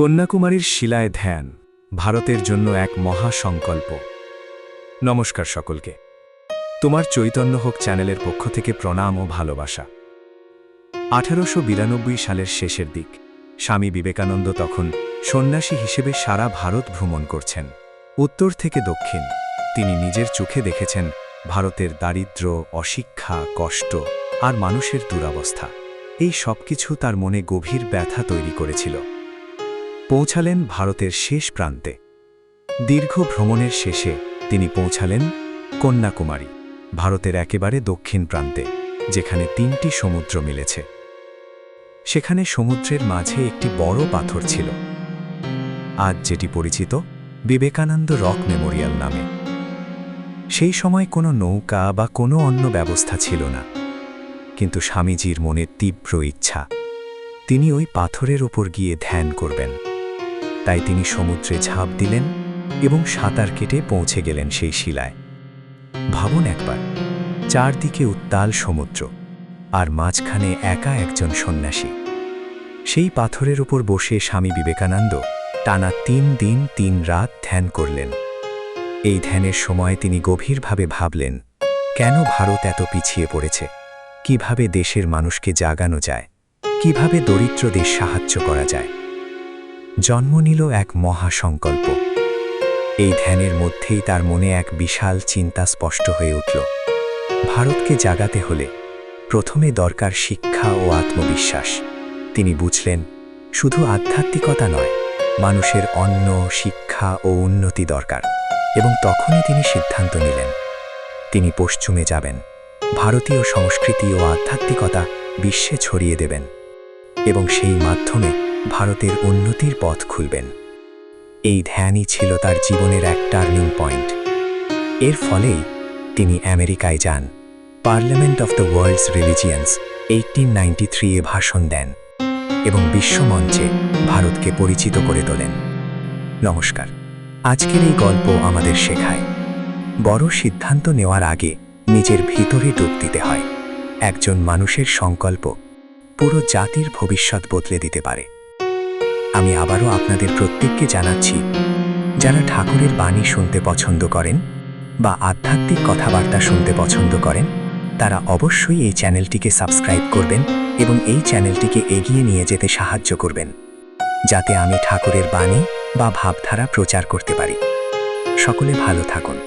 কন্যাকুমারীর শিলায় ধ্যান ভারতের জন্য এক মহা সংকল্প। নমস্কার সকলকে, তোমার চৈতন্য হোক চ্যানেলের পক্ষ থেকে প্রণাম ও ভালোবাসা। 1892 সালের শেষের দিক স্বামী বিবেকানন্দ তখন সন্ন্যাসী হিসেবে সারা ভারত ভ্রমণ করছেন। উত্তর থেকে দক্ষিণ তিনি নিজের চোখে দেখেছেন ভারতের দারিদ্র্য, অশিক্ষা, কষ্ট আর মানুষের দুরবস্থা। এই সবকিছু তার মনে গভীর ব্যথা তৈরি করেছিল। পৌঁছালেন ভারতের শেষ প্রান্তে। দীর্ঘ ভ্রমণের শেষে তিনি পৌঁছালেন কন্যাকুমারী, ভারতের একেবারে দক্ষিণ প্রান্তে, যেখানে 3টি সমুদ্র মিলেছে। সেখানে সমুদ্রের মাঝে একটি বড় পাথর ছিল, আজ যেটি পরিচিত বিবেকানন্দ রক মেমোরিয়াল নামে। সেই সময় কোনো নৌকা বা কোনো অন্য ব্যবস্থা ছিল না, কিন্তু স্বামীজির মনের তীব্র ইচ্ছা তিনি ওই পাথরের ওপর গিয়ে ধ্যান করবেন। তাই তিনি সমুদ্রে ঝাঁপ দিলেন এবং সাঁতার কেটে পৌঁছে গেলেন সেই শিলায়। ভাবুন একবার, চারদিকে উত্তাল সমুদ্র আর মাঝখানে একা একজন সন্ন্যাসী। সেই পাথরের উপর বসে স্বামী বিবেকানন্দ টানা 3 দিন 3 রাত ধ্যান করলেন। এই ধ্যানের সময় তিনি গভীরভাবে ভাবলেন, কেন ভারত এত পিছিয়ে পড়েছে, কিভাবে দেশের মানুষকে জাগানো যায়, কিভাবে দরিদ্রদের সাহায্য করা যায়। জন্ম নিল এক মহা সংকল্প। এই ধ্যানের মধ্যেই তার মনে এক বিশাল চিন্তা স্পষ্ট হয়ে উঠল। ভারতকে জাগাতে হলে প্রথমে দরকার শিক্ষা ও আত্মবিশ্বাস। তিনি বুঝলেন, শুধু আধ্যাত্মিকতা নয়, মানুষের অন্ন, শিক্ষা ও উন্নতি দরকার। এবং তখনই তিনি সিদ্ধান্ত নিলেন, তিনি পশ্চিমে যাবেন, ভারতীয় সংস্কৃতি ও আধ্যাত্মিকতা বিশ্বে ছড়িয়ে দেবেন এবং সেই মাধ্যমে ভারতের উন্নতির পথ খুলবেন। এই ধ্যানই ছিল তার জীবনের এক টার্নিং পয়েন্ট। এর ফলেই তিনি আমেরিকায় যান, parliament of the world's religions 1893 এ ভাষণ দেন এবং বিশ্বমঞ্চে ভারতকে পরিচিত করে তোলেন। নমস্কার, আজকের এই গল্প আমাদের শেখায়, বড় সিদ্ধান্ত নেওয়ার আগে নিজের ভিতরে ডুব দিতে হয়। একজন মানুষের সংকল্প পুরো জাতির ভবিষ্যৎ বদলে দিতে পারে। আমি আবারও আপনাদের প্রত্যেককে জানাচ্ছি, যারা ঠাকুরের বাণী শুনতে পছন্দ করেন বা আধ্যাত্মিক কথাবার্তা শুনতে পছন্দ করেন, তারা অবশ্যই এই চ্যানেলটিকে সাবস্ক্রাইব করবেন এবং এই চ্যানেলটিকে এগিয়ে নিয়ে যেতে সাহায্য করবেন, যাতে আমি ঠাকুরের বাণী বা ভাবধারা প্রচার করতে পারি। সকলে ভালো থাকুন।